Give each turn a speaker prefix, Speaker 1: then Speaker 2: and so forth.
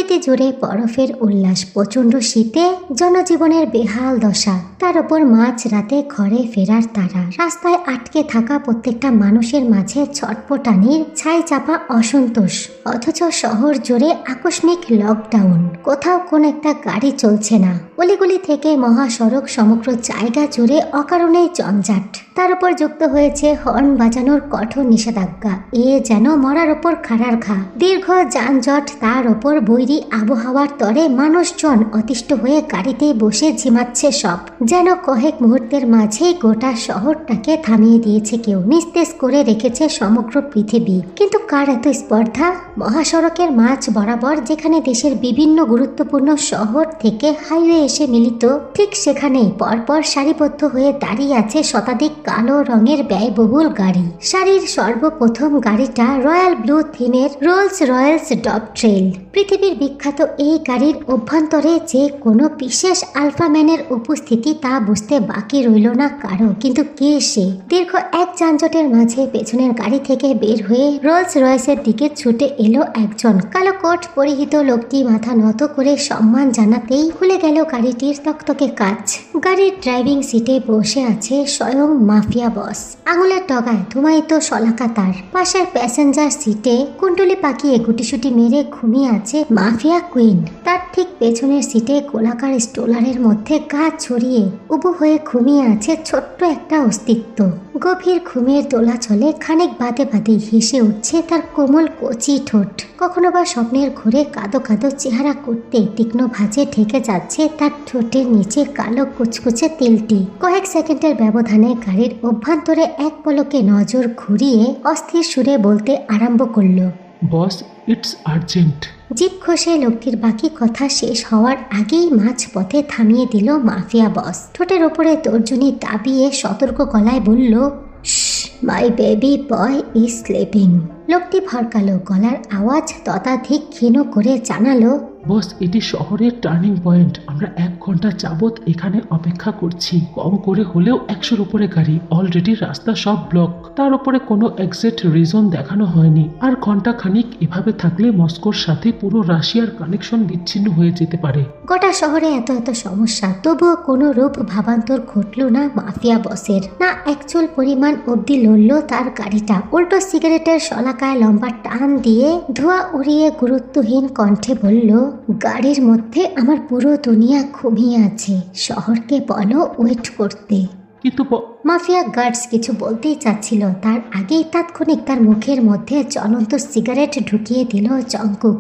Speaker 1: City জুড়ে বরফের উল্লাস, প্রচন্ড শীতে জনজীবনের বেহাল দশা, তার উপর মাঝ রাতে ঘরে ফেরার তারা, রাস্তায় আটকে থাকা প্রত্যেকটা মানুষের মাঝে ছটপটানির ছাই চাপা অসন্তোষ। অথচ শহর জুড়ে আকস্মিক লকডাউন, কোথাও কোন একটা গাড়ি চলছে না, অলিগলি থেকে মহাসড়ক, সমগ্র জায়গা জুড়ে অকারণেই জঞ্জাট। তার উপর যুক্ত হয়েছে হর্ন বাজানোর কঠোর নিষেধাজ্ঞা। এ যেন মরার ওপর খাড়ার ঘা। দীর্ঘ যানজট, তার ওপর বৈরী আবহাওয়ার তরে মানুষজন অতিষ্ঠ হয়ে গাড়িতেই বসে ঝিমাচ্ছে সব। যেন কয়েক মুহূর্তের মাঝেই গোটা শহরটাকে থামিয়ে দিয়েছে কেউ, নিস্তেজ করে রেখেছে সমগ্র পৃথিবী। কিন্তু কার এত স্পর্ধা? মহাসড়কের মাঝ বরাবর, যেখানে দেশের বিভিন্ন গুরুত্বপূর্ণ শহর থেকে হাইওয়ে এসে মিলিত, ঠিক সেখানেই পরপর সারিবদ্ধ হয়ে দাঁড়িয়ে আছে শতাধিক কালো রঙের ব্যয়বহুল গাড়ি। সারির সর্বপ্রথম গাড়িটা রয়্যাল ব্লু থিমের রোলস রয়েলস ডব ট্রেল। পৃথিবীর বিখ্যাত এই গাড়ির অভ্যন্তরে যে কোনো বিশেষ আলফাম্যানের উপস্থিতি তা বুঝতে বাকি রইল না কারো। কিন্তু কে সে? দীর্ঘ এক যানজটের মাঝে পেছনের গাড়ি থেকে বের হয়ে রোলস রয়েসের দিকে ছুটে এলো একজন। কালো কোট পরিহিত লোকটি মাথা নত করে সম্মান জানাতেই খুলে গেল গাড়িটির তকতকে কাঁচ। গাড়ির ড্রাইভিং সিটে বসে আছে স্বয়ং মাফিয়া বস। আঙুলের ডগায় ধুমায়িত শলাকা তার। পাশের প্যাসেঞ্জার সিটে কুণ্ডলি পাকিয়ে গুটিসুটি মেরে ঘুমিয়ে আছে মাফিয়া কুইন। তার ঠিক পেছনের সিটে গোলাকার স্টোলারের মধ্যে গা ছড়িয়ে উবু হয়ে ঘুমিয়ে আছে ছোট্ট একটা অস্তিত্ব। গভীর ঘুমের দোলাচলে খানিক বাদে বাদে হেসে উঠছে তার কোমল কচি ঠোঁট। কখনো বা স্বপ্নের ঘোরে কাদো কাদো চেহারা করতে তীক্ষ্ণ ভাঁজে ঢেকে যাচ্ছে তার ঠোঁটের নিচে কালো কুচকুচে তিলটি। কয়েক সেকেন্ডের ব্যবধানে গাড়ির অভ্যন্তরে এক পলকে নজর ঘুরিয়ে অস্থির সুরে বলতে আরম্ভ করলো,
Speaker 2: বস, ইটস আর্জেন্ট।
Speaker 1: জিভ ঘষে লোকটির বাকি কথা শেষ হওয়ার আগেই মাঝ পথে থামিয়ে দিল মাফিয়া বস। ঠোঁটের ওপরে তর্জনী দাবিয়ে সতর্ক গলায় বলল, my baby boy is sleeping. লোকটি ভরকালো, গলার আওয়াজ ততাধিক ক্ষীণ করে জানালো,
Speaker 2: বস, এটি শহরের টার্নিং পয়েন্ট। আমরা 1 ঘন্টা যাবত এখানে অপেক্ষা করছি। কম করে হলেও 100-র উপরে গাড়ি। অলরেডি রাস্তা সব ব্লক। তার উপরে কোনো এক্সাক্ট রিজন দেখানো হয়নি। আর ঘন্টা খানিক এভাবে থাকলে মস্কোর সাথে পুরো রাশিয়ার কানেকশন বিচ্ছিন্ন হয়ে যেতে পারে।
Speaker 1: গোটা শহরে এত এত সমস্যা, তবুও কোনো রূপ ভাবান্তর ঘটল না মাফিয়া বসের। না একচুল পরিমাণ অবধি লড়ল তার গাড়িটা। উল্টো সিগারেটের শলাকায় লম্বা টান দিয়ে ধোঁয়া উড়িয়ে গুরুত্বহীন কণ্ঠে বলল, গাড়ির মধ্যে আমার পুরো দুনিয়া ঘুমিয়ে আছে। শহরকে বলো ওয়েট করতে।
Speaker 2: কিন্তু
Speaker 1: মাফিয়া গার্ডস কিছু বলতেই চাচ্ছিল, তার আগেই তাৎক্ষণিক তার মুখের মধ্যে জ্বলন্ত সিগারেট ঢুকিয়ে দিল জঙ্কুক।